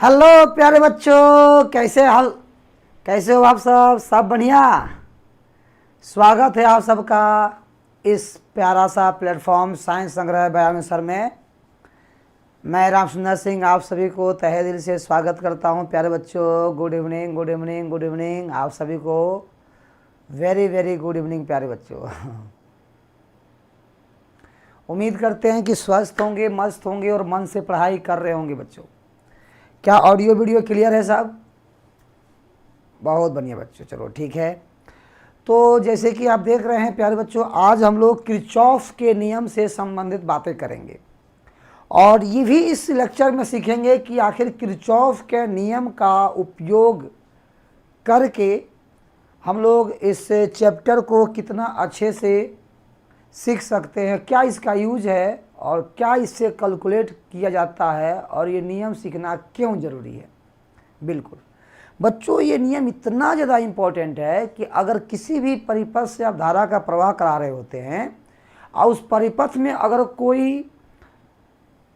Hello प्यारे बच्चों, कैसे हो आप सब बढ़िया। स्वागत है आप सबका इस प्यारा सा प्लेटफॉर्म साइंस संग्रह बयान सर में। मैं राम सुंदर सिंह आप सभी को तहे दिल से स्वागत करता हूं। प्यारे बच्चों, good evening good evening good evening आप सभी को। वेरी वेरी गुड इवनिंग प्यारे बच्चों। उम्मीद करते हैं कि स्वस्थ होंगे, मस्त होंगे और मन से पढ़ाई कर रहे होंगे बच्चों। क्या ऑडियो वीडियो क्लियर है साहब? बहुत बढ़िया बच्चों, चलो ठीक है। तो जैसे कि आप देख रहे हैं प्यारे बच्चों, आज हम लोग किरचॉफ के नियम से संबंधित बातें करेंगे और ये भी इस लेक्चर में सीखेंगे कि आखिर किरचॉफ के नियम का उपयोग करके हम लोग इस चैप्टर को कितना अच्छे से सीख सकते हैं, क्या इसका यूज है और क्या इससे कैलकुलेट किया जाता है और ये नियम सीखना क्यों ज़रूरी है। बिल्कुल बच्चों, ये नियम इतना ज़्यादा इम्पोर्टेंट है कि अगर किसी भी परिपथ से आप धारा का प्रवाह करा रहे होते हैं और उस परिपथ में अगर कोई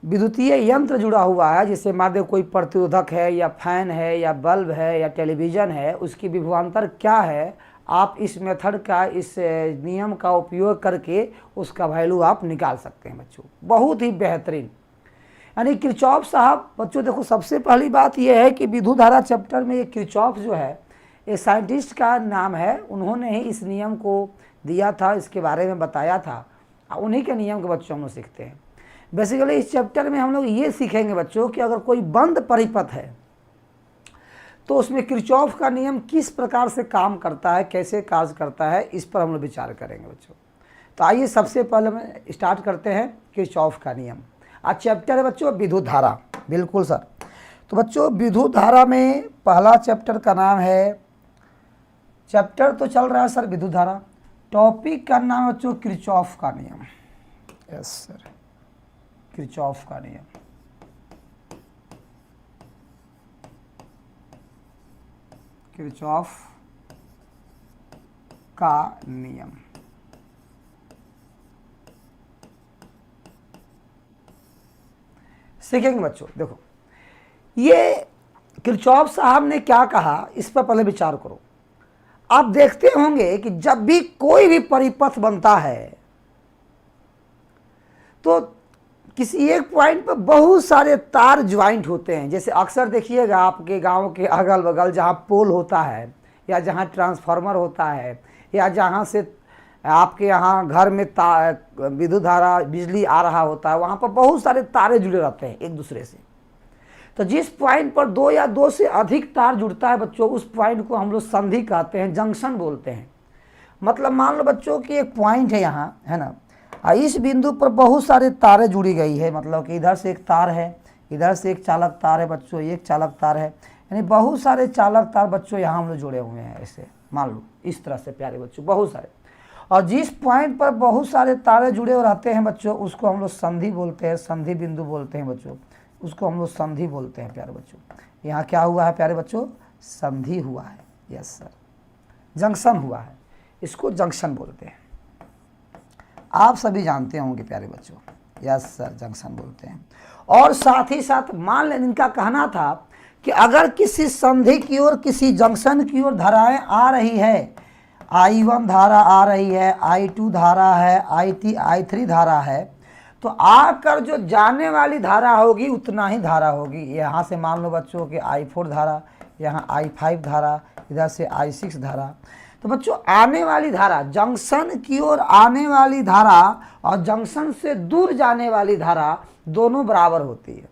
विद्युतीय यंत्र जुड़ा हुआ है, जैसे मान लो कोई प्रतिरोधक है या फैन है या बल्ब है या टेलीविज़न है, उसकी विभवांतर क्या है, आप इस मेथड का, इस नियम का उपयोग करके उसका वैल्यू आप निकाल सकते हैं बच्चों। बहुत ही बेहतरीन। यानी किरचॉफ साहब बच्चों देखो, सबसे पहली बात यह है कि विद्युत धारा चैप्टर में ये किरचॉफ जो है ये साइंटिस्ट का नाम है, उन्होंने ही इस नियम को दिया था, इसके बारे में बताया था, उन्हीं के नियम के बच्चों हम लोग सीखते हैं। बेसिकली इस चैप्टर में हम लोग ये सीखेंगे बच्चों कि अगर कोई बंद परिपथ है तो उसमें किरचॉफ का नियम किस प्रकार से काम करता है, कैसे कार्य करता है, इस पर हम लोग विचार करेंगे बच्चों। तो आइए सबसे पहले हम स्टार्ट करते हैं किरचॉफ का नियम। आज चैप्टर है बच्चों विद्युत धारा। बिल्कुल सर। तो बच्चों विद्युत धारा में पहला चैप्टर का नाम है, चैप्टर तो चल रहा है सर विद्युत धारा, टॉपिक का नाम है बच्चों किरचॉफ का नियम। यस सर, किरचॉफ का नियम। किरचॉफ का नियम। सीखेंगे बच्चों। देखो ये किरचॉफ साहब ने क्या कहा, इस पर पहले विचार करो। आप देखते होंगे कि जब भी कोई भी परिपथ बनता है तो किसी एक पॉइंट पर बहुत सारे तार ज्वाइंट होते हैं। जैसे अक्सर देखिएगा आपके गांव के अगल बगल जहां पोल होता है या जहां ट्रांसफार्मर होता है या जहां से आपके यहाँ घर में विद्युत धारा बिजली आ रहा होता है, वहां पर बहुत सारे तारे जुड़े रहते हैं एक दूसरे से। तो जिस पॉइंट पर दो या दो से अधिक तार जुड़ता है बच्चों, उस पॉइंट को हम लोग संधि कहते हैं, जंक्शन बोलते हैं। मतलब मान लो बच्चों कि एक पॉइंट है यहाँ, है ना, इस बिंदु पर बहुत सारे तारें जुड़ी गई है। मतलब कि इधर से एक तार है, इधर से एक चालक तार है बच्चों, एक चालक तार है, यानी बहुत सारे चालक तार बच्चों यहाँ हम लोग जुड़े हुए हैं। ऐसे मान लो इस तरह से प्यारे बच्चों बहुत सारे। और जिस पॉइंट पर बहुत सारे तारे जुड़े हुए रहते हैं बच्चों, उसको हम लोग संधि बोलते हैं, संधि बिंदु बोलते हैं बच्चों, उसको हम लोग संधि बोलते हैं प्यारे बच्चों। यहाँ क्या हुआ है प्यारे बच्चों? संधि हुआ है। यस सर, जंक्शन हुआ है, इसको जंक्शन बोलते हैं। आप सभी जानते होंगे प्यारे बच्चों। यस सर, जंक्शन बोलते हैं। और साथ ही साथ मान लें, इनका कहना था कि अगर किसी संधि की ओर, किसी जंक्शन की ओर धाराएं आ रही है, I1 धारा आ रही है, I2 धारा है, I3 धारा है, तो आकर जो जाने वाली धारा होगी उतना ही धारा होगी। यहाँ से मान लो बच्चों कि I4 धारा, यहाँ I5 धारा, इधर से I6 धारा। तो बच्चों आने वाली धारा, जंक्शन की ओर आने वाली धारा और जंक्शन से दूर जाने वाली धारा दोनों बराबर होती है।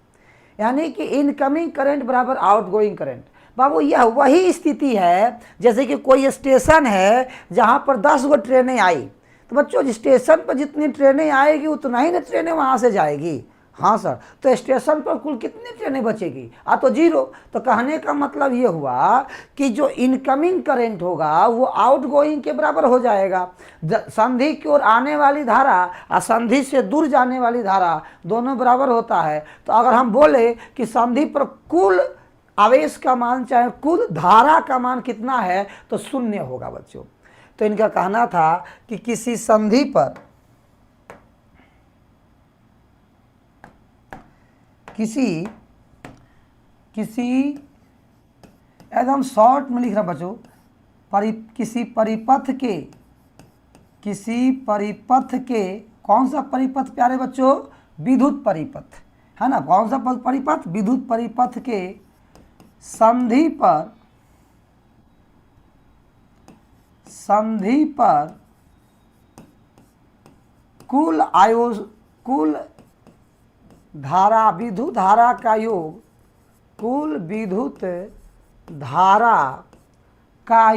यानी कि इनकमिंग करंट बराबर आउटगोइंग करंट। बाबू यह वही स्थिति है जैसे कि कोई स्टेशन है जहाँ पर 10 गो ट्रेनें आई, तो बच्चों स्टेशन पर जितनी ट्रेनें आएगी उतना ही ना ट्रेनें वहाँ से जाएगी। हाँ सर, तो स्टेशन पर कुल कितनी ट्रेनें बचेगी? तो 0। तो कहने का मतलब ये हुआ कि जो इनकमिंग करंट होगा वो आउटगोइंग के बराबर हो जाएगा। संधि की ओर आने वाली धारा और संधि से दूर जाने वाली धारा दोनों बराबर होता है। तो अगर हम बोले कि संधि पर कुल आवेश का मान चाहे कुल धारा का मान कितना है, तो 0 होगा बच्चों। तो इनका कहना था कि किसी संधि पर किसी एकदम शॉर्ट में लिख रहा बच्चों, किसी परिपथ के कौन सा परिपथ प्यारे बच्चों? विद्युत परिपथ, है ना। कौन सा परिपथ? विद्युत परिपथ के संधि पर कुल धारा, विद्युत धारा का योग, कुल विद्युत धारा का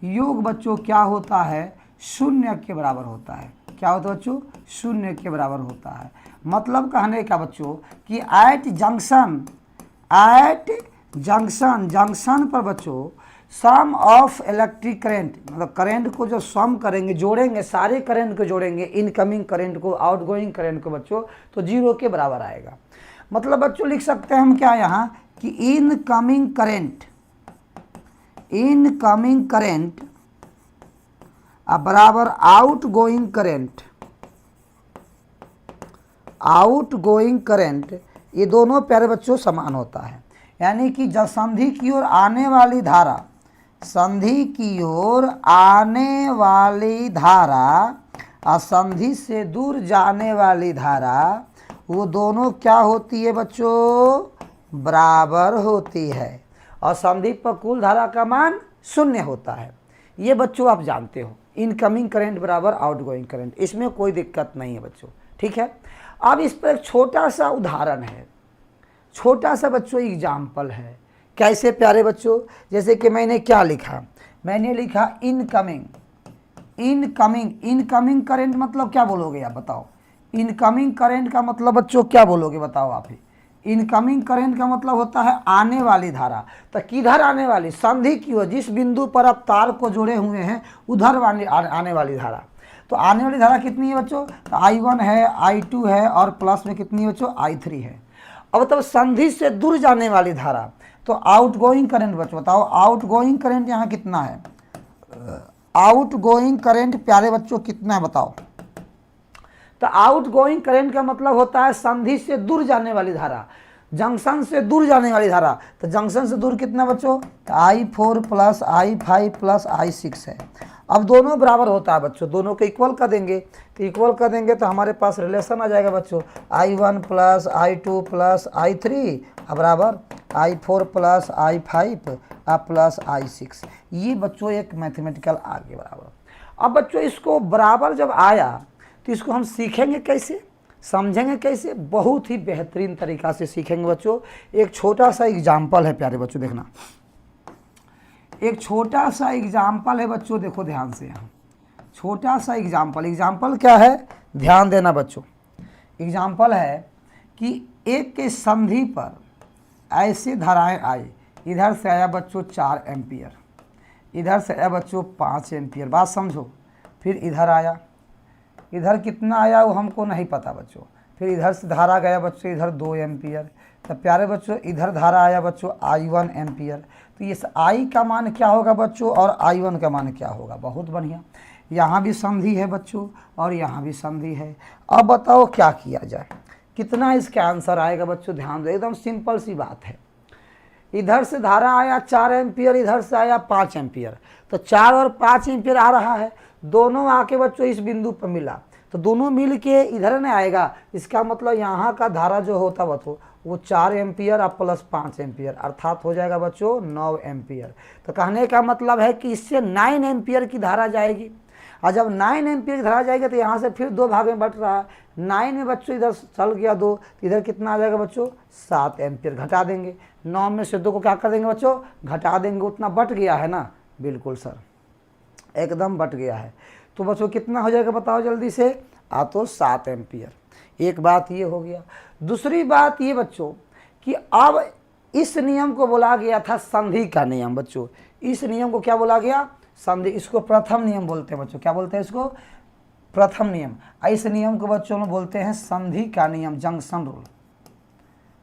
योग बच्चों क्या होता है? शून्य के बराबर होता है। क्या होता है बच्चों? शून्य के बराबर होता है। मतलब कहने का बच्चों कि एट जंक्शन पर बच्चों सम ऑफ इलेक्ट्रिक करंट, मतलब करंट को जो सम करेंगे, जोड़ेंगे, सारे करंट को जोड़ेंगे, इनकमिंग करंट को, आउटगोइंग करंट को बच्चों, तो 0 के बराबर आएगा। मतलब बच्चों लिख सकते हैं हम क्या यहाँ कि इनकमिंग करंट बराबर आउटगोइंग करंट, ये दोनों प्यारे बच्चों समान होता है। यानी कि जब संधि की ओर आने वाली धारा, संधि की ओर आने वाली धारा और संधि से दूर जाने वाली धारा, वो दोनों क्या होती है बच्चों? बराबर होती है। और संधि पर कुल धारा का मान 0 होता है। ये बच्चों आप जानते हो, इनकमिंग करंट बराबर आउटगोइंग करंट, इसमें कोई दिक्कत नहीं है बच्चों, ठीक है। अब इस पर एक छोटा सा उदाहरण है, छोटा सा बच्चों एग्जाम्पल है। कैसे प्यारे बच्चों? जैसे कि मैंने क्या लिखा? मैंने लिखा इनकमिंग करंट मतलब क्या बोलोगे आप बताओ? इनकमिंग करंट का मतलब बच्चों क्या बोलोगे बताओ आप ही? इनकमिंग करंट का मतलब होता है आने वाली धारा। तो किधर आने वाली? संधि की ओर, जिस बिंदु पर आप तार को जोड़े हुए हैं उधर आने वाली धारा। तो आने वाली धारा कितनी है बच्चों? तो I1 है, I2 है और प्लस में कितनी है बच्चों? I3 है। अब तब संधि से दूर जाने वाली धारा, तो आउटगोइंग करंट बच्चों बताओ, आउटगोइंग करंट यहाँ कितना है? आउटगोइंग करंट प्यारे बच्चों कितना है बताओ? तो आउटगोइंग करंट का मतलब होता है संधि से दूर जाने वाली धारा, जंक्शन से दूर जाने वाली धारा। तो जंक्शन से दूर कितना बच्चों? तो I4 plus I5 plus I6 है। अब दोनों बराबर होता है बच्चों, दोनों को इक्वल कर देंगे। तो इक्वल कर देंगे तो हमारे पास रिलेशन आ जाएगा बच्चों, I1 plus I2 plus I3 बराबर I4 plus I5 plus I6। ये बच्चों एक मैथमेटिकल आगे बराबर। अब बच्चों इसको बराबर जब आया तो इसको हम सीखेंगे कैसे, समझेंगे कैसे? बहुत ही बेहतरीन तरीक़ा से सीखेंगे बच्चों। एक छोटा सा एग्जाम्पल है प्यारे बच्चों, देखना, एक छोटा सा एग्जाम्पल है बच्चों, देखो ध्यान से। यहाँ छोटा सा एग्जाम्पल क्या है? ध्यान देना बच्चों। एग्जाम्पल है कि एक के संधि पर ऐसे धाराएं आई, इधर से आया बच्चों 4 एम्पियर, इधर से आया बच्चों 5 एम्पियर, बात समझो। फिर इधर आया, इधर कितना आया वो हमको नहीं पता बच्चों। फिर इधर से धारा गया बच्चों, इधर 2 एम्पियर। तो प्यारे बच्चों इधर धारा आया बच्चों I1 एम्पियर। तो ये I का मान क्या होगा बच्चों और I1 का मान क्या होगा? बहुत बढ़िया, यहाँ भी संधि है बच्चों और यहाँ भी संधि है। अब बताओ क्या किया जाए, कितना इसका आंसर आएगा बच्चों? ध्यान दो, एकदम सिंपल सी बात है। इधर से धारा आया 4 एम्पियर, इधर से आया 5 एम्पियर। तो 4 और 5 एम्पियर आ रहा है, दोनों आके बच्चों इस बिंदु पर मिला, तो दोनों मिल के इधर न आएगा। इसका मतलब यहाँ का धारा जो होता बच्चों वो 4 एम्पियर और प्लस 5 एम्पियर, अर्थात हो जाएगा बच्चों 9 एम्पियर। तो कहने का मतलब है कि इससे 9 एम्पियर की धारा जाएगी। और जब 9 एम्पियर की धारा जाएगी तो यहाँ से फिर 2 भाग में बट रहा है। 9 में बच्चों इधर चल गया 2, तो इधर कितना आ जाएगा बच्चों? 7 एम्पियर। घटा देंगे, 9 में से 2 को क्या कर देंगे बच्चों? घटा देंगे। उतना बट गया है ना? बिल्कुल सर, एकदम बट गया है। तो बच्चों कितना हो जाएगा बताओ जल्दी से? तो 7 एम्पियर। एक बात ये हो गया। दूसरी बात ये बच्चों कि अब इस नियम को बोला गया था संधि का नियम बच्चों। इस नियम को क्या बोला गया? संधि। इसको प्रथम नियम बोलते हैं बच्चों। क्या बोलते हैं इसको? प्रथम नियम। इस नियम को बच्चों में बोलते हैं संधि का नियम, जंक्शन रूल।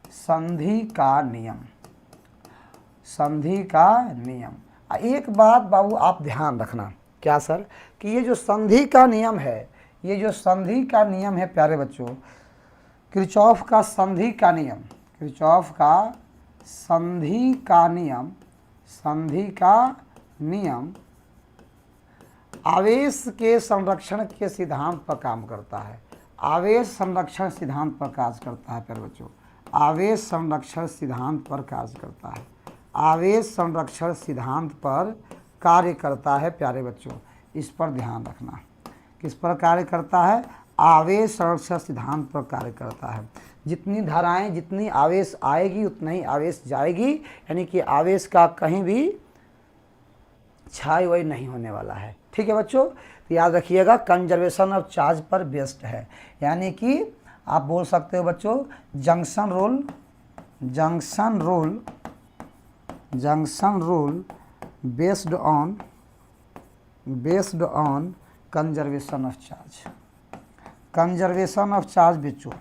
संधि का नियम, संधि का नियम। एक बात बाबू आप ध्यान रखना, क्या सर? कि ये जो संधि का नियम है, ये जो संधि का नियम है प्यारे बच्चों, किरचॉफ का संधि का नियम, किरचॉफ का संधि का नियम आवेश के संरक्षण के सिद्धांत पर काम करता है। आवेश संरक्षण सिद्धांत पर कार्य करता है प्यारे बच्चों। आवेश संरक्षण सिद्धांत पर कार्य करता है। आवेश संरक्षण सिद्धांत पर कार्य करता है प्यारे बच्चों। इस पर ध्यान रखना। किस पर कार्य करता है? आवेश संरक्षण सिद्धांत पर कार्य करता है। जितनी धाराएं, जितनी आवेश आएगी उतना ही आवेश जाएगी, यानी कि आवेश का कहीं भी क्षय वही नहीं होने वाला है। ठीक है बच्चों, तो याद रखिएगा कंजर्वेशन ऑफ चार्ज पर बेस्ड है, यानी कि आप बोल सकते हो बच्चों junction rule based on conservation of charge. Conservation of charge बच्चों,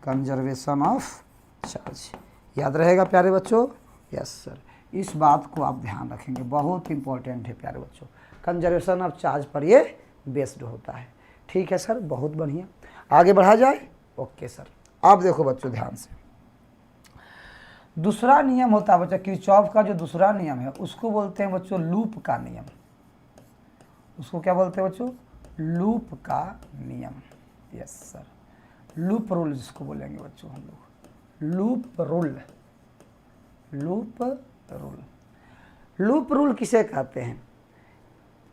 कंजर्वेशन ऑफ चार्ज याद रहेगा प्यारे बच्चों। यस सर, इस बात को आप ध्यान रखेंगे, बहुत इंपॉर्टेंट है प्यारे बच्चों। कंजर्वेशन ऑफ चार्ज पर ये बेस्ड होता है। ठीक है सर, बहुत बढ़िया। आगे बढ़ा जाए। ओके सर, आप देखो बच्चों ध्यान से। दूसरा नियम होता है बच्चों, किरचॉफ का जो दूसरा नियम है उसको बोलते हैं बच्चों लूप का नियम। उसको क्या बोलते हैं बच्चों? लूप का नियम। यस सर, लूप रूल जिसको बोलेंगे बच्चों हम लोग, लूप रूल किसे कहते हैं?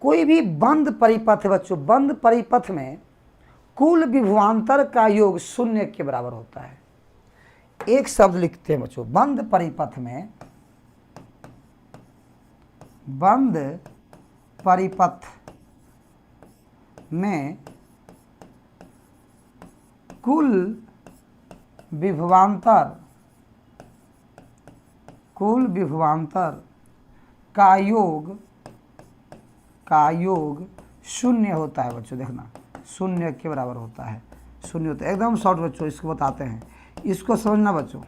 कोई भी बंद परिपथ है बच्चों, बंद परिपथ में कुल विभवांतर का योग 0 के बराबर होता है। एक शब्द लिखते हैं बच्चों, बंद परिपथ में कुल विभवांतर का योग 0 होता है बच्चों। देखना 0 के बराबर होता है। 0 होता है, एकदम शॉर्ट बच्चों इसको बताते हैं। इसको समझना बच्चों,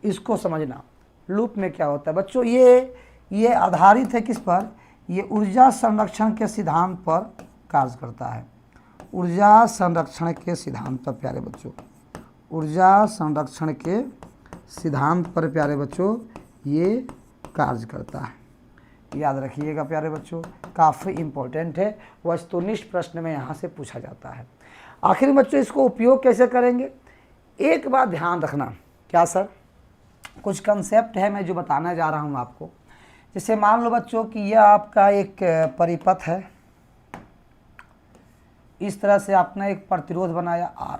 इसको समझना। लूप में क्या होता है बच्चों? ये आधारित है किस पर? ये ऊर्जा संरक्षण के सिद्धांत पर कार्य करता है। ऊर्जा संरक्षण के सिद्धांत पर प्यारे बच्चों, ऊर्जा संरक्षण के सिद्धांत पर प्यारे बच्चों ये कार्य करता है। याद रखिएगा प्यारे बच्चों, काफ़ी इम्पोर्टेंट है, वस्तुनिष्ठ प्रश्न में यहाँ से पूछा जाता है। आखिर में बच्चों इसको उपयोग कैसे करेंगे? एक बात ध्यान रखना। क्या सर? कुछ कंसेप्ट है मैं जो बताना जा रहा हूँ आपको। जैसे मान लो बच्चों कि यह आपका एक परिपथ है, इस तरह से आपने एक प्रतिरोध बनाया R।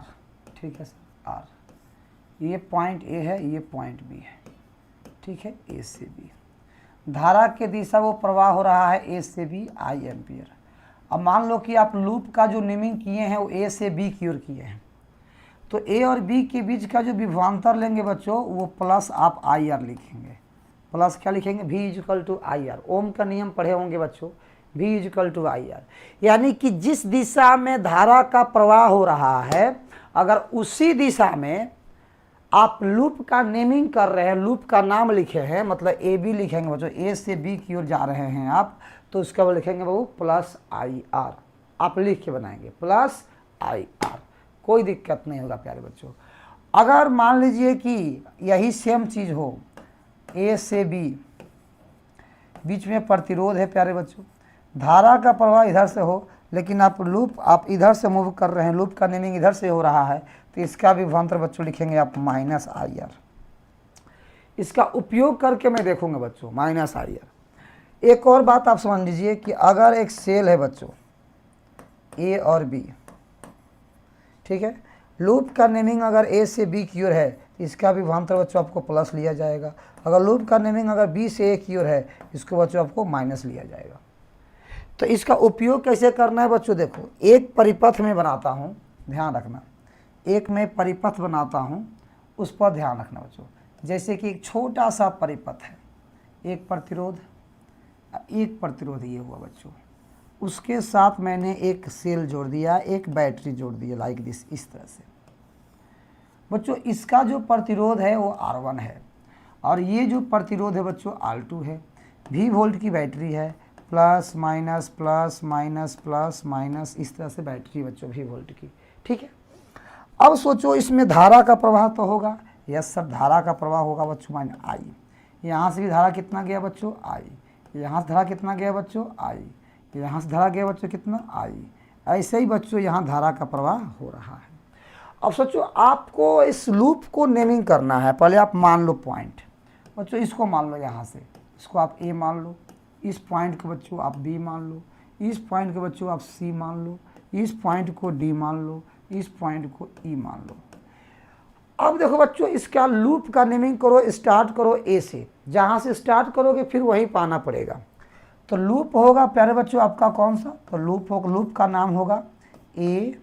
ठीक है सर, R, ये पॉइंट A है, ये पॉइंट B है। ठीक है, A से B। धारा के दिशा वो प्रवाह हो रहा है A से B I एम्पियर। अब मान लो कि आप लूप का जो नेमिंग किए हैं वो A से B की ओर किए हैं, तो A और B के बीच का जो विभवांतर लेंगे बच्चों वो प्लस आप IR लिखेंगे। प्लस क्या लिखेंगे? V equal to IR। Ohm का नियम पढ़े होंगे बच्चों, V इक्वल टू IR। यानी कि जिस दिशा में धारा का प्रवाह हो रहा है, अगर उसी दिशा में आप लूप का नेमिंग कर रहे हैं, लूप का नाम लिखे हैं, मतलब AB लिखेंगे बच्चों, A से B की ओर जा रहे हैं आप, तो उसका वो लिखेंगे वो प्लस IR। आप लिख के बनाएंगे प्लस IR, कोई दिक्कत नहीं होगा प्यारे बच्चों। अगर मान लीजिए कि यही सेम चीज़ हो, A से B बीच में प्रतिरोध है प्यारे बच्चों, धारा का प्रवाह इधर से हो, लेकिन आप इधर से मूव कर रहे हैं, लूप का नेमिंग इधर से हो रहा है, तो इसका विभवांतर बच्चों लिखेंगे आप माइनस IR। इसका उपयोग करके मैं देखूंगा बच्चों माइनस IR। एक और बात आप समझ लीजिए कि अगर एक सेल है बच्चों A और B, ठीक है, लूप का नेमिंग अगर A से B की ओर है तो इसका विभवांतर बच्चों आपको प्लस लिया जाएगा। अगर लूप का नेमिंग अगर B से A की ओर है इसको बच्चों आपको माइनस लिया जाएगा। तो इसका उपयोग कैसे करना है बच्चों? देखो, एक परिपथ में बनाता हूँ, ध्यान रखना, एक मैं परिपथ बनाता हूँ, उस पर ध्यान रखना बच्चों। जैसे कि एक छोटा सा परिपथ है, एक प्रतिरोध ये हुआ बच्चों, उसके साथ मैंने एक सेल जोड़ दिया, एक बैटरी जोड़ दिया, लाइक दिस, इस तरह से बच्चों। इसका जो प्रतिरोध है वो R1 है और ये जो प्रतिरोध है बच्चों R2 है। V वोल्ट की बैटरी है, plus minus plus minus plus minus, इस तरह से बैटरी बच्चों V वोल्ट की। ठीक है, अब सोचो इसमें धारा का प्रवाह तो होगा, यस सर, धारा का प्रवाह होगा बच्चों माइनस आई। यहाँ से भी धारा कितना गया बच्चों, आई। यहाँ से धारा कितना गया बच्चों, आई। यहाँ से धारा गया बच्चों कितना, आई। ऐसे ही बच्चों यहाँ धारा का प्रवाह हो रहा है। अब सोचो आपको इस लूप को नेमिंग करना है। पहले आप मान लो पॉइंट बच्चों, इसको मान लो, यहाँ से इसको आप ए मान लो, इस पॉइंट को बच्चों आप बी मान लो, इस पॉइंट को बच्चों आप सी मान लो, इस पॉइंट को डी मान लो, इस पॉइंट को ई मान लो। अब देखो बच्चों इसका लूप का नेमिंग करो, स्टार्ट करो ए से, जहाँ से स्टार्ट करोगे फिर वहीं पाना पड़ेगा। तो लूप होगा प्यारे बच्चों आपका कौन सा, तो लूप का नाम होगा ए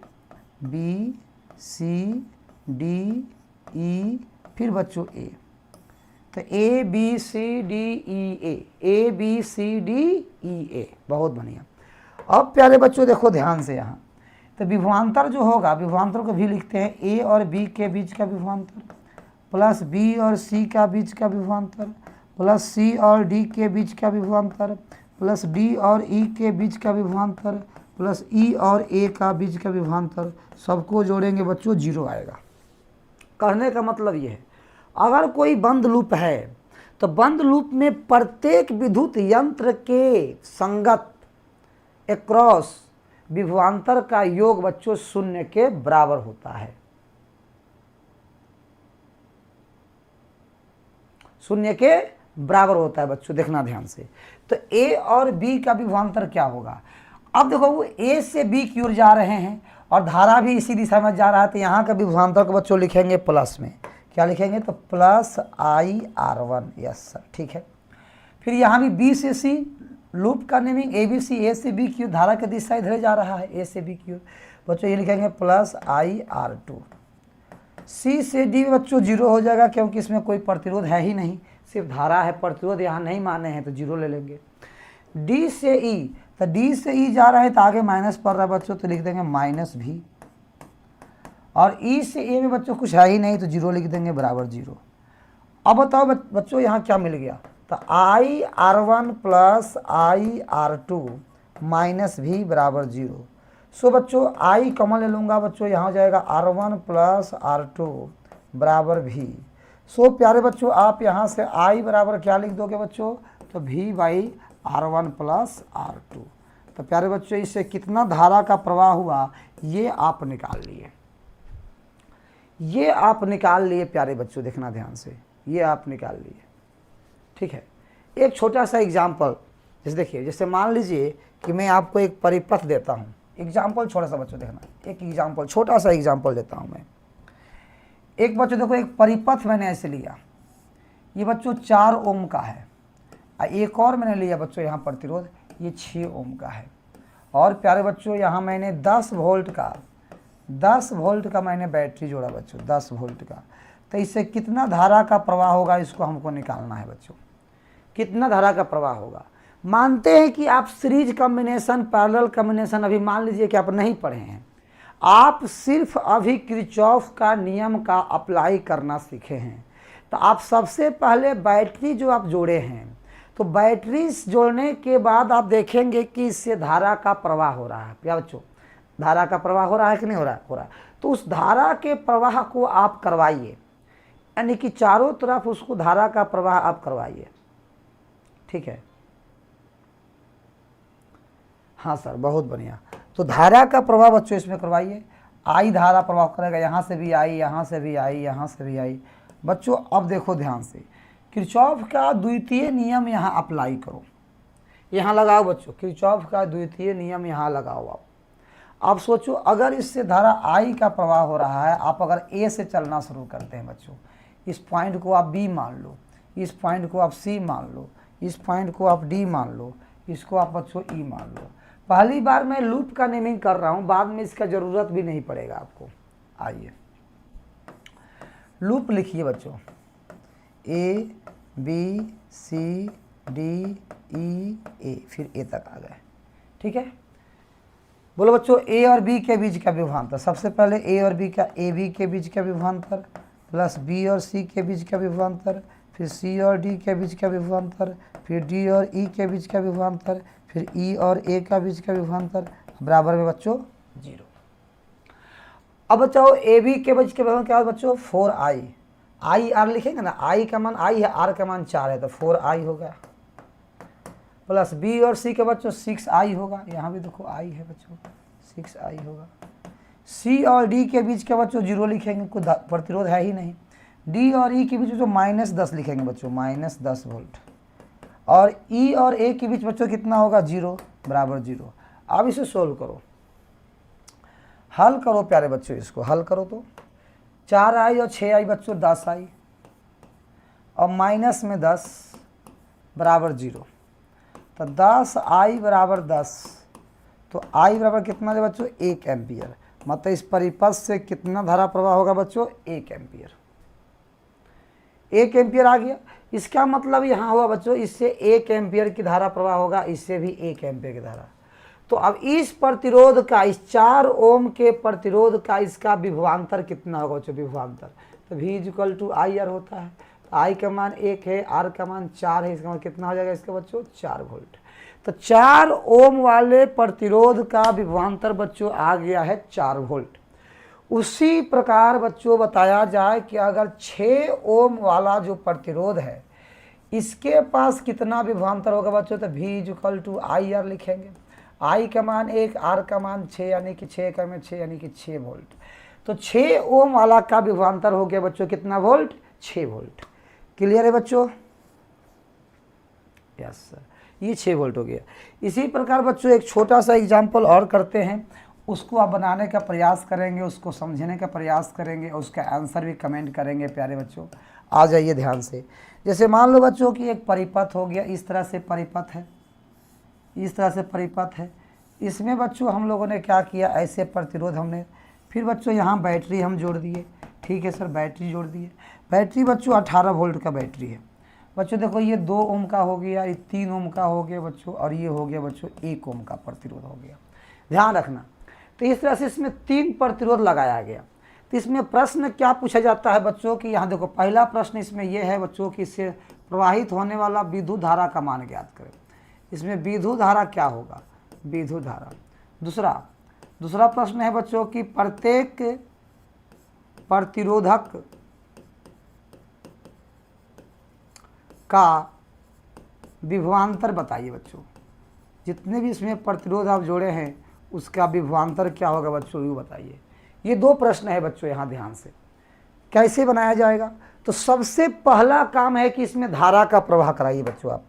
बी सी डी ई, फिर बच्चों ए। तो A B C D E A B C D E A, बहुत बढ़िया। अब प्यारे बच्चों देखो ध्यान से यहाँ, तो विभवांतर जो होगा, विभवांतर को भी लिखते हैं ए और बी के बीच का विभवांतर, प्लस बी और सी का बीच का विभवांतर, प्लस सी और डी के बीच का विभवांतर, प्लस डी और ई के बीच का विभवांतर, प्लस ई और ए का बीच का विभवांतर, सबको जोड़ेंगे बच्चों 0 आएगा। कहने का मतलब ये है, अगर कोई बंद लूप है तो बंद लूप में प्रत्येक विद्युत यंत्र के संगत एक्रॉस विभवांतर का योग बच्चों 0 के बराबर होता है। 0 के बराबर होता है बच्चों, देखना ध्यान से। तो ए और बी का विभवांतर क्या होगा, अब देखो वो ए से बी की ओर जा रहे हैं और धारा भी इसी दिशा में जा रहा है, तो यहाँ का विभवांतर को बच्चों लिखेंगे प्लस में, क्या लिखेंगे, तो प्लस आई R1, यस सर, ठीक है। फिर यहाँ भी बी से सी, लूप का नेमिंग ए बी सी, ए से बी की ओर, धारा की दिशा इधर जा रहा है ए से बी की ओर, बच्चों ये लिखेंगे प्लस आई R2। सी से डी बच्चों 0 हो जाएगा, क्योंकि इसमें कोई प्रतिरोध है ही नहीं, सिर्फ धारा है, प्रतिरोध यहाँ नहीं माने हैं तो 0 ले लेंगे। डी से ई, तो डी से ई जा रहा है तो आगे माइनस पड़ रहा है बच्चों, तो लिख देंगे माइनस भी। और ई से ए में बच्चों कुछ है ही नहीं तो 0 लिख देंगे बराबर 0। अब बताओ बच्चों यहाँ क्या मिल गया, तो आई R1 प्लस आई R2 माइनस भी बराबर 0। सो बच्चों आई कॉमन ले लूँगा बच्चों, यहाँ हो जाएगा R1 प्लस R2 बराबर भी। सो प्यारे बच्चों आप यहाँ से आई बराबर क्या लिख दोगे बच्चों, तो V by R1 plus R2। तो प्यारे बच्चों इससे कितना धारा का प्रवाह हुआ ये आप निकाल लिए, ये आप निकाल लिए प्यारे बच्चों, देखना ध्यान से, ये आप निकाल लिए, ठीक है। एक छोटा सा एग्जाम्पल, जैसे देखिए, जैसे मान लीजिए कि मैं आपको एक परिपथ देता हूँ, एग्जाम्पल छोटा सा बच्चों देखना, एक एग्जाम्पल छोटा सा एग्जाम्पल देता हूँ मैं। एक बच्चों देखो एक परिपथ मैंने ऐसे लिया, ये बच्चों 4 ओम का है, एक और मैंने लिया बच्चों यहाँ प्रतिरोध, ये 6 ओम का है, और प्यारे बच्चों यहाँ मैंने 10 वोल्ट का मैंने बैटरी जोड़ा बच्चों, 10 वोल्ट का। तो इससे कितना धारा का प्रवाह होगा इसको हमको निकालना है बच्चों, कितना धारा का प्रवाह होगा। मानते हैं कि आप सीरीज कॉम्बिनेशन, पैरेलल कॉम्बिनेशन अभी मान लीजिए कि आप नहीं पढ़े हैं, आप सिर्फ अभी किरचॉफ का नियम का अप्लाई करना सीखे हैं। तो आप सबसे पहले बैटरी जो आप जोड़े हैं, तो बैटरी जोड़ने के बाद आप देखेंगे कि इससे धारा का प्रवाह हो रहा है। क्या बच्चों, धारा का प्रवाह हो रहा है कि नहीं हो रहा है, हो रहा है। तो उस धारा के प्रवाह को आप करवाइए, यानी कि चारों तरफ उसको धारा का प्रवाह आप करवाइए, ठीक है। हाँ सर, बहुत बढ़िया। तो धारा का प्रवाह बच्चों इसमें करवाइए, आई धारा प्रवाह करेगा, यहाँ से भी आई, यहाँ से भी आई, यहाँ से भी आई। बच्चों अब देखो ध्यान से, किरचॉफ का द्वितीय नियम यहाँ अप्लाई करो, यहाँ लगाओ बच्चों, किरचॉफ का द्वितीय नियम यहाँ लगाओ आप। अब सोचो अगर इससे धारा आई का प्रवाह हो रहा है, आप अगर ए से चलना शुरू करते हैं बच्चों, इस पॉइंट को आप बी मान लो, इस पॉइंट को आप सी मान लो, इस पॉइंट को आप डी मान लो, इसको आप बच्चों ई मान लो। पहली बार मैं लूप का नेमिंग कर रहा हूँ, बाद में इसका ज़रूरत भी नहीं पड़ेगा आपको। आइए लूप लिखिए बच्चों, ए बी सी डी ई ए, फिर ए तक आ गए, ठीक है। बोलो बच्चों ए और बी के बीच का विभवांतर, सबसे पहले ए और बी का, ए बी के बीच का विभवांतर, प्लस बी और सी के बीच का विभवांतर, फिर सी और डी के बीच का विभवांतर, फिर डी और ई के बीच का विभवांतर, फिर ई और ए का बीच का विभवांतर, बराबर में बच्चों 0। अब बच्चों ए बी के बीच के विभवांतर क्या है बच्चों, 4i, आई आर लिखेंगे ना, आई का मान आई है, आर का मान 4 है, तो 4i होगा, प्लस बी और सी के बच्चों 6i होगा, यहाँ भी देखो आई है बच्चों, 6i होगा। सी और डी के बीच के बच्चों 0 लिखेंगे, कोई प्रतिरोध है ही नहीं। डी और ई के बीच जो -10 लिखेंगे बच्चों, -10 वोल्ट। और ई और ए के बीच बच्चों कितना होगा, 0 बराबर 0। अब इसे सोल्व करो, हल करो प्यारे बच्चों, इसको हल करो तो 4i और 6i बच्चों 10i, और माइनस में 10 बराबर 0, तो 10i बराबर 10, तो i बराबर कितना है बच्चों, 1 एम्पियर। मतलब इस परिपथ से कितना धारा प्रवाह होगा बच्चों, 1 एम्पियर। 1 एम्पियर आ गया, इसका मतलब यहाँ हुआ बच्चों, इससे 1 एम्पियर की धारा प्रवाह होगा, इससे भी 1 एम्पियर की धारा। तो अब इस प्रतिरोध का, इस 4 ओम के प्रतिरोध का इसका विभवांतर कितना होगा बच्चों, विभवांतर, तो V = IR होता है। तो I का मान 1 है, R का मान 4 है, इसका मान कितना हो जाएगा इसका बच्चों, 4 वोल्ट। तो 4 ओम वाले प्रतिरोध का विभवांतर बच्चों आ गया है 4 वोल्ट। उसी प्रकार बच्चों बताया जाए कि अगर 6 ओम वाला जो प्रतिरोध है, इसके पास कितना विभवांतर होगा बच्चों, तो V = IR लिखेंगे। I का मान 1, R का मान 6, यानी कि 6 का में 6 यानी कि 6 वोल्ट। तो 6 ओम वाला का विभवांतर हो गया बच्चों कितना वोल्ट, 6 वोल्ट। क्लियर है बच्चों, यस सर, ये 6 वोल्ट हो गया। इसी प्रकार बच्चों एक छोटा सा एग्जाम्पल और करते हैं, उसको आप बनाने का प्रयास करेंगे, उसको समझने का प्रयास करेंगे, और उसका आंसर भी कमेंट करेंगे प्यारे बच्चों। आ जाइए ध्यान से। जैसे मान लो बच्चों कि एक परिपथ हो गया, इस तरह से परिपथ है, इस तरह से परिपथ है। इसमें बच्चों हम लोगों ने क्या किया, ऐसे प्रतिरोध हमने, फिर बच्चों यहाँ बैटरी हम जोड़ दिए। ठीक है सर, बैटरी जोड़ दिए। बैटरी बच्चों 18 वोल्ट का बैटरी है बच्चों। देखो ये 2 ओम का हो गया, ये 3 ओम का हो गया बच्चों, और ये हो गया बच्चों 1 ओम का प्रतिरोध हो गया। ध्यान रखना। तो इस तरह से इसमें 3 प्रतिरोध लगाया गया। तो इसमें प्रश्न क्या पूछा जाता है बच्चों कि यहाँ देखो, पहला प्रश्न इसमें यह है बच्चों कि इससे प्रवाहित होने वाला विद्युत धारा का मान ज्ञात करें। इसमें विद्युत धारा क्या होगा, विद्युत धारा। दूसरा प्रश्न है बच्चों कि प्रत्येक प्रतिरोधक का विभवांतर बताइए बच्चों। जितने भी इसमें प्रतिरोध आप जोड़े हैं उसका विभवांतर क्या होगा बच्चों, ये बताइए। ये 2 प्रश्न है बच्चों, यहाँ ध्यान से। कैसे बनाया जाएगा, तो सबसे पहला काम है कि इसमें धारा का प्रवाह कराइए बच्चों। आप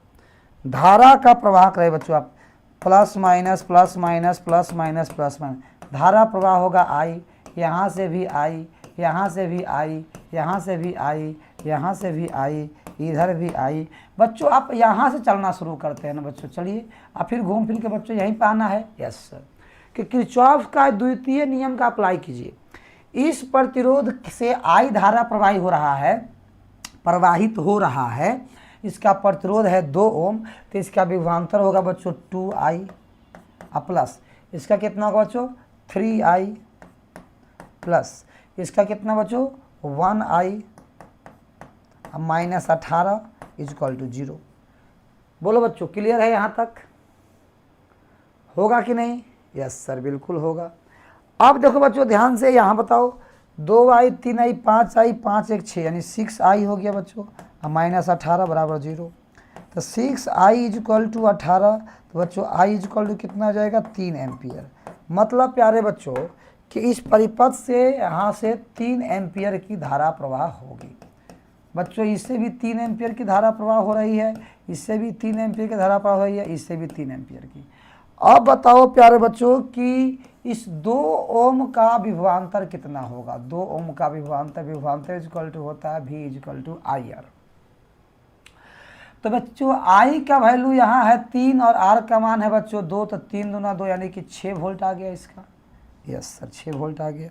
धारा का प्रवाह कराइए बच्चों। आप plus minus plus minus plus minus plus minus, धारा प्रवाह होगा आई, यहाँ से भी आई, यहाँ से भी आई, यहाँ से भी आई, यहाँ से भी आई, इधर भी आई। बच्चों आप यहाँ से चलना शुरू करते हैं ना बच्चों, चलिए अब फिर घूम फिर के बच्चों यहीं पे आना है। यस सर, कि किरचॉफ का द्वितीय नियम का अप्लाई कीजिए। इस प्रतिरोध से आई धारा प्रवाहित हो रहा है। इसका प्रतिरोध है 2 ओम, तो इसका विभवांतर होगा बच्चों 2i, प्लस इसका कितना होगा बच्चों 3i, प्लस इसका कितना बच्चों 1i, -18 = 0। बोलो बच्चों, क्लियर है यहाँ तक, होगा कि नहीं? यस सर, बिल्कुल होगा। अब देखो बच्चों ध्यान से, यहाँ बताओ 2i 3i 5i 5 1 6 यानी 6i हो गया बच्चों, -18 बराबर 0। तो 6i = 18, तो बच्चों i = कितना आ जाएगा 3 एम्पियर। मतलब प्यारे बच्चों कि इस परिपथ से यहाँ से 3 एम्पियर की धारा प्रवाह होगी बच्चों। इससे भी 3 एम्पियर की धारा प्रवाह हो रही है, इससे भी 3 एम्पियर की धारा प्रवाह हो रही है, इससे भी 3 एम्पियर की। अब बताओ प्यारे बच्चों कि इस 2 ओम का विभवांतर कितना होगा। 2 ओम का विभवांतर = होता है V = IR। तो बच्चों I का वैल्यू यहाँ है 3 और R का मान है बच्चों 2, तो 3 दूना 2 यानी कि 6 वोल्ट आ गया इसका। यस सर, 6 वोल्ट आ गया।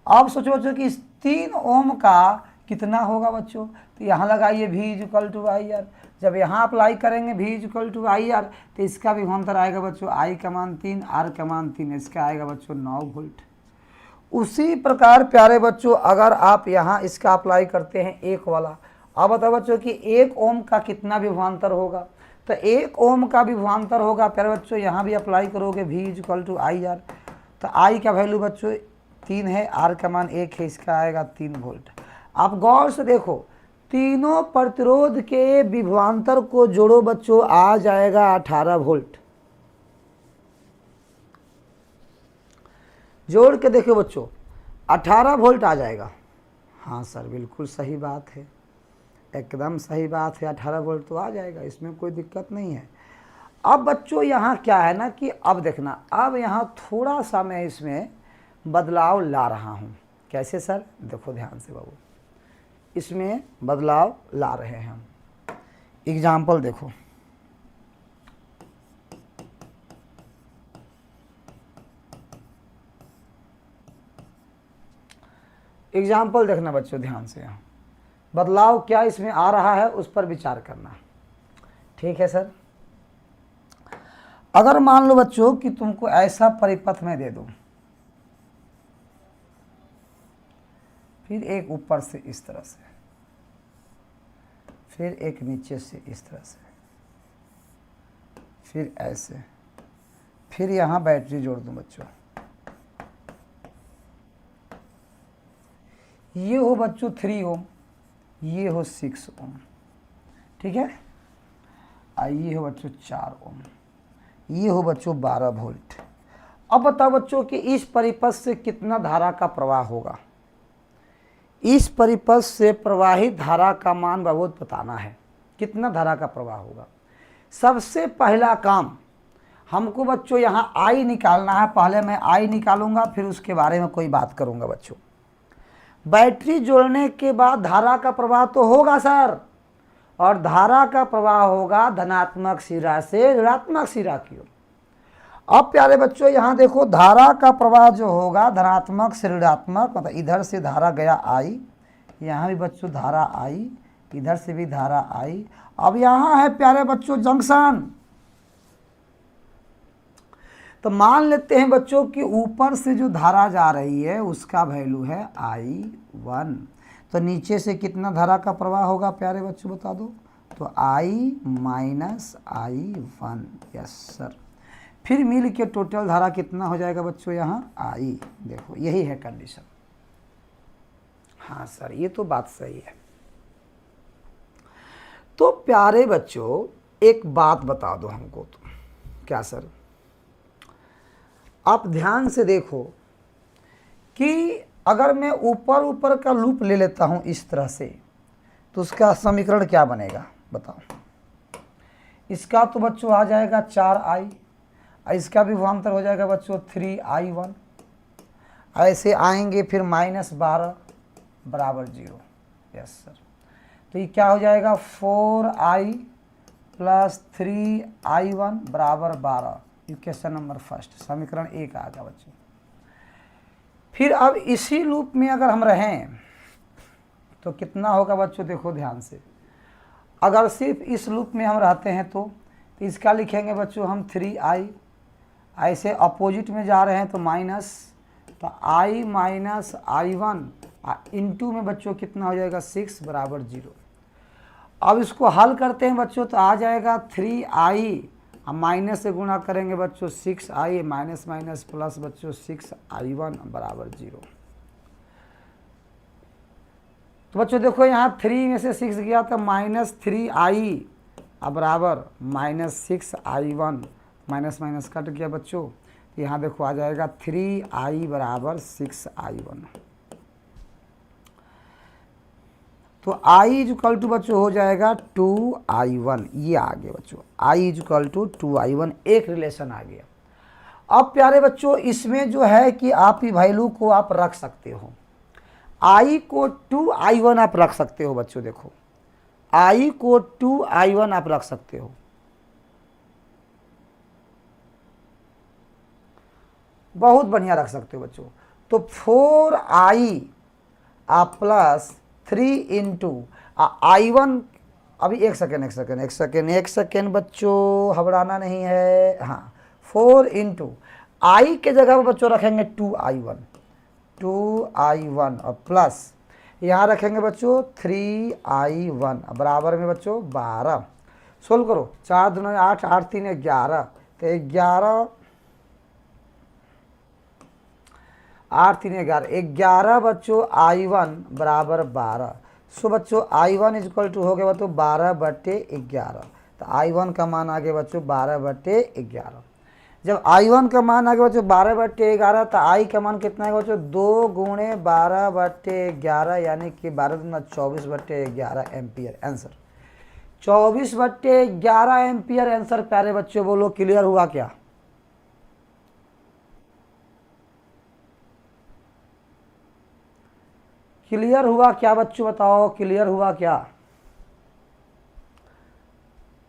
अब सोचो बच्चों कि इस 3 ओम का कितना होगा बच्चों, तो यहाँ लगाइए V = IR। जब यहाँ अप्लाई करेंगे V = IR, तो इसका विभवांतर आएगा बच्चों I का मान 3, R का मान 3, इसका आएगा बच्चों 9 वोल्ट। उसी प्रकार प्यारे बच्चों अगर आप यहाँ इसका अप्लाई करते हैं 1 वाला, अब बताओ बच्चों कि 1 ओम का कितना विभवांतर होगा, तो 1 ओम का विभवांतर होगा प्यारे बच्चों, यहाँ भी अप्लाई करोगे V = IR। तो I का वैल्यू बच्चों 3 है, R का मान 1 है, इसका आएगा 3 वोल्ट। आप गौर से देखो, तीनों प्रतिरोध के विभवांतर को जोड़ो बच्चों, आ जाएगा 18 वोल्ट। जोड़ के देखो बच्चों, 18 वोल्ट आ जाएगा। हाँ सर बिल्कुल सही बात है, एकदम सही बात है, 18 वोल्ट तो आ जाएगा, इसमें कोई दिक्कत नहीं है। अब बच्चों यहाँ क्या है ना कि अब देखना, अब यहाँ थोड़ा सा मैं इसमें बदलाव ला रहा हूँ। कैसे सर? देखो ध्यान से बाबू, इसमें बदलाव ला रहे हैं हम। एग्जाम्पल देखो, एग्जाम्पल देखना बच्चों ध्यान से, यहाँ बदलाव क्या इसमें आ रहा है उस पर विचार करना। ठीक है सर? अगर मान लो बच्चों कि तुमको ऐसा परिपथ में दे दूं, फिर एक ऊपर से इस तरह से, फिर एक नीचे से इस तरह से, फिर ऐसे, फिर यहाँ बैटरी जोड़ दूं बच्चों, ये हो बच्चों 3 ओम, ये हो 6 ओम, ठीक है, ये हो बच्चों 4 ओम, ये हो बच्चों 12 वोल्ट। अब बताओ बच्चों कि इस परिपथ से कितना धारा का प्रवाह होगा। इस परिपथ से प्रवाहित धारा का मान बहुत बताना है, कितना धारा का प्रवाह होगा। सबसे पहला काम हमको बच्चों यहाँ आई निकालना है। पहले मैं आई निकालूंगा, फिर उसके बारे में कोई बात करूंगा बच्चों। बैटरी जोड़ने के बाद धारा का प्रवाह तो होगा सर, और धारा का प्रवाह होगा धनात्मक सिरा से ऋणात्मक सिरा की ओर। अब प्यारे बच्चों यहाँ देखो, धारा का प्रवाह जो होगा धनात्मक से ऋणात्मक, मतलब इधर से धारा गया आई, यहाँ भी बच्चों धारा आई, इधर से भी धारा आई। अब यहाँ है प्यारे बच्चों जंक्शन, तो मान लेते हैं बच्चों कि ऊपर से जो धारा जा रही है उसका वैल्यू है I1, तो नीचे से कितना धारा का प्रवाह होगा प्यारे बच्चों बता दो, तो I minus I1। Yes sir, फिर मिल के टोटल धारा कितना हो जाएगा बच्चों यहाँ I। देखो यही है कंडीशन। हाँ सर ये तो बात सही है। तो प्यारे बच्चों एक बात बता दो हमको, तो क्या सर, आप ध्यान से देखो कि अगर मैं ऊपर ऊपर का लूप ले लेता हूं इस तरह से, तो उसका समीकरण क्या बनेगा बताओ। इसका तो बच्चों आ जाएगा 4I, इसका भी विभवांतर हो जाएगा बच्चों 3I1, ऐसे आएंगे फिर -12 बराबर 0। यस सर, तो ये क्या हो जाएगा 4I प्लस 3I1 बराबर 12। इक्वेशन नंबर फर्स्ट, समीकरण 1 आ गया बच्चों। फिर अब इसी लूप में अगर हम रहें तो कितना होगा बच्चों, देखो ध्यान से। अगर सिर्फ इस लूप में हम रहते हैं तो इसका लिखेंगे बच्चों हम 3I, ऐसे अपोजिट में जा रहे हैं तो माइनस, तो I माइनस I1 इंटू में बच्चों कितना हो जाएगा 6 बराबर 0। अब इसको हल करते हैं बच्चों, तो आ जाएगा 3I, हम माइनस से गुणा करेंगे बच्चों 6I, माइनस माइनस प्लस बच्चों 6I1 बराबर 0। तो बच्चों देखो यहाँ 3 में से 6 गया तो -3I बराबर -6I1, माइनस माइनस कट गया बच्चों, यहाँ देखो आ जाएगा 3I बराबर 6I1। तो I इक्वल टू बच्चों हो जाएगा 2I1, ये आ गया बच्चों, I इक्वल टू 2I1, एक रिलेशन आ गया। अब प्यारे बच्चों इसमें जो है कि आप ही वैल्यू को आप रख सकते हो, I को 2I1 आप रख सकते हो बच्चों। देखो I को 2I1 आप रख सकते हो, बहुत बढ़िया रख सकते हो बच्चों। तो 4I प्लस 3 इंटू I1, अभी एक सेकेंड बच्चों, घबराना नहीं है। हाँ 4 इंटू I के जगह पर बच्चों रखेंगे 2I1 और प्लस यहाँ रखेंगे बच्चों 3I1 बराबर में बच्चों 12। सोल्व करो, 4 दूनी 8, 8 3 11, तो 11। 8 3 11, 11 बच्चों I1 बराबर 12। सो बच्चों I1 इक्वल टू हो गया बच्चों 12/11। तो I1 का मान आ गया बच्चों 12/11। जब I1 का मान आ गया बच्चों 12/11, तो I का मान कितना है बच्चों 2 गुणे 12/11, यानी कि 12 दूना 24/11 एम्पियर आंसर। 24/11 एम्पियर आंसर प्यारे बच्चों, बोलो क्लियर हुआ क्या? क्लियर हुआ क्या बच्चों, बताओ क्लियर हुआ क्या?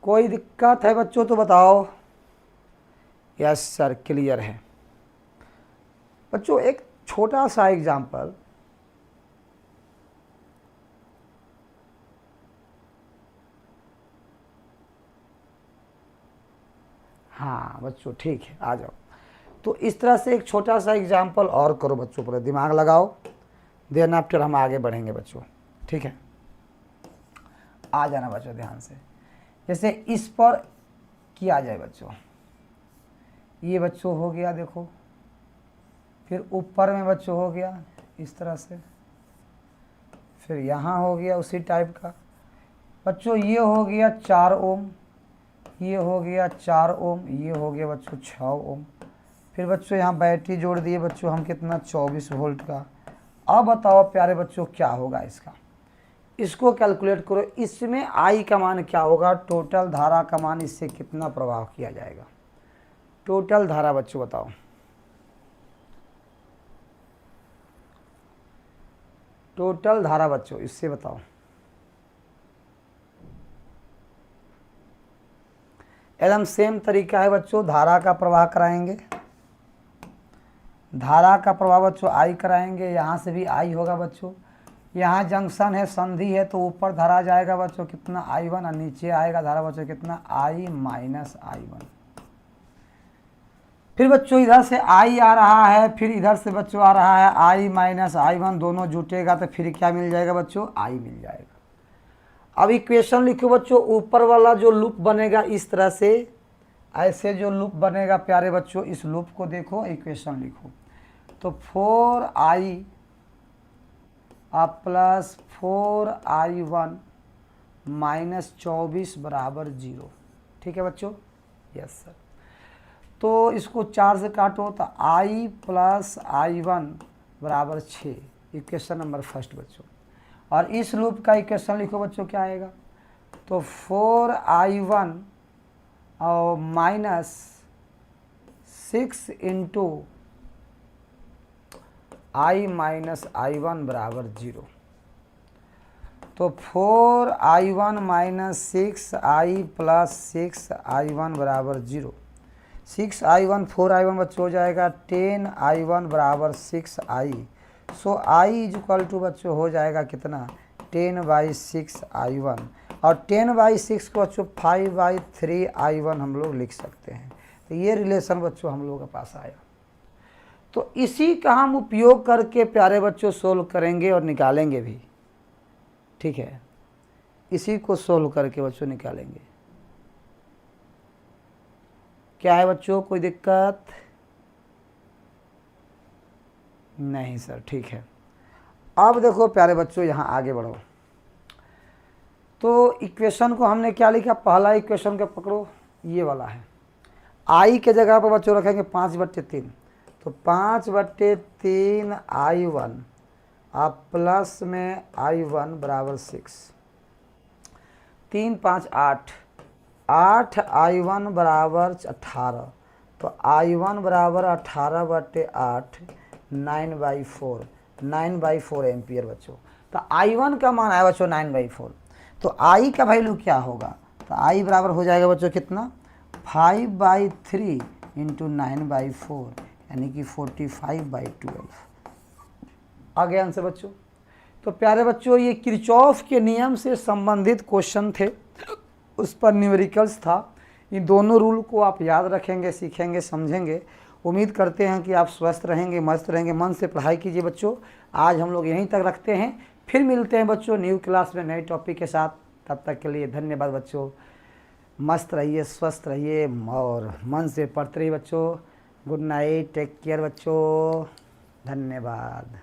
कोई दिक्कत है बच्चों तो बताओ। यस सर क्लियर है। बच्चों एक छोटा सा एग्जांपल, हाँ बच्चों ठीक है, आ जाओ। तो इस तरह से एक छोटा सा एग्जांपल और करो बच्चों, पूरा दिमाग लगाओ, देन आफ्टर हम आगे बढ़ेंगे बच्चों, ठीक है। आ जाना बच्चों ध्यान से। जैसे इस पर किया जाए बच्चों, ये बच्चों हो गया देखो, फिर ऊपर में बच्चों हो गया इस तरह से, फिर यहाँ हो गया उसी टाइप का बच्चों, ये हो गया 4 ओम, ये हो गया 4 ओम, ये हो गया बच्चों 6 ओम। फिर बच्चों यहाँ बैटरी जोड़ दिए बच्चों हम कितना 24 वोल्ट का। अब बताओ प्यारे बच्चों क्या होगा इसका, इसको कैलकुलेट करो। इसमें आई का मान क्या होगा, टोटल धारा का मान, इससे कितना प्रवाह किया जाएगा, टोटल धारा बच्चों बताओ। टोटल धारा बच्चों इससे बताओ। एकदम सेम तरीका है बच्चों, धारा का प्रवाह कराएंगे, धारा का प्रवाह बच्चों आई कराएंगे, यहाँ से भी आई होगा बच्चों, यहाँ जंक्शन है संधि है, तो ऊपर धारा जाएगा बच्चों कितना I1, और नीचे आएगा धारा बच्चों कितना I माइनस I1। फिर बच्चों इधर से I आ रहा है, फिर इधर से बच्चों आ रहा है I माइनस I1, दोनों जुटेगा तो फिर क्या मिल जाएगा बच्चों, I मिल जाएगा। अब इक्वेशन लिखो बच्चों, ऊपर वाला जो लूप बनेगा इस तरह से, ऐसे जो लूप बनेगा प्यारे बच्चों, इस लूप को देखो, इक्वेशन लिखो। तो 4I प्लस 4I1 माइनस 24 बराबर 0, ठीक है बच्चों, यस सर। तो इसको 4 से काटो तो I प्लस I1 बराबर 6, इक्वेशन नंबर फर्स्ट बच्चों। और इस लूप का इक्वेशन लिखो बच्चों क्या आएगा, तो 4I1 और minus 6 into I minus I1 बराबर 0। तो 4I1 minus 6I plus 6I1 बराबर 0। 6I1 4I1 बच्चों हो जाएगा 10I1 बराबर 6I। So I equal to बच्चों हो जाएगा कितना 10/6I1, और 10/6 को बच्चों 5/3I1 हम लोग लिख सकते हैं। तो ये रिलेशन बच्चों हम लोगों के पास आया। तो इसी का हम उपयोग करके प्यारे बच्चों सोल्व करेंगे और निकालेंगे भी, ठीक है, इसी को सोल्व करके बच्चों निकालेंगे। क्या है बच्चों, कोई दिक्कत नहीं सर, ठीक है। अब देखो प्यारे बच्चों यहाँ आगे बढ़ो। तो इक्वेशन को हमने क्या लिखा, पहला इक्वेशन का पकड़ो, ये वाला है। आई के जगह पर बच्चों रखेंगे 5/3, तो 5/3 I1 आप प्लस में I1 बराबर 6, 3 5 8, 8I1 बराबर 18, तो I1 बराबर 18/8, 9/4, 9/4 एम्पियर बच्चों। तो I1 का मान आया बच्चों 9/4, तो I का वैल्यू क्या होगा, तो I बराबर हो जाएगा बच्चों कितना 5/3 इंटू 9/4, यानी कि 45/12 आ गया आंसर बच्चों। तो प्यारे बच्चों ये किरचॉफ के नियम से संबंधित क्वेश्चन थे, उस पर न्यूमेरिकल्स था। इन दोनों रूल को आप याद रखेंगे, सीखेंगे, समझेंगे। उम्मीद करते हैं कि आप स्वस्थ रहेंगे, मस्त रहेंगे। मन से पढ़ाई कीजिए बच्चों। आज हम लोग यहीं तक रखते हैं, फिर मिलते हैं बच्चों न्यू क्लास में नए टॉपिक के साथ। तब तक के लिए धन्यवाद बच्चों। मस्त रहिए, स्वस्थ रहिए और मन से पढ़ते रहिए बच्चों। गुड नाइट, टेक केयर बच्चों। धन्यवाद।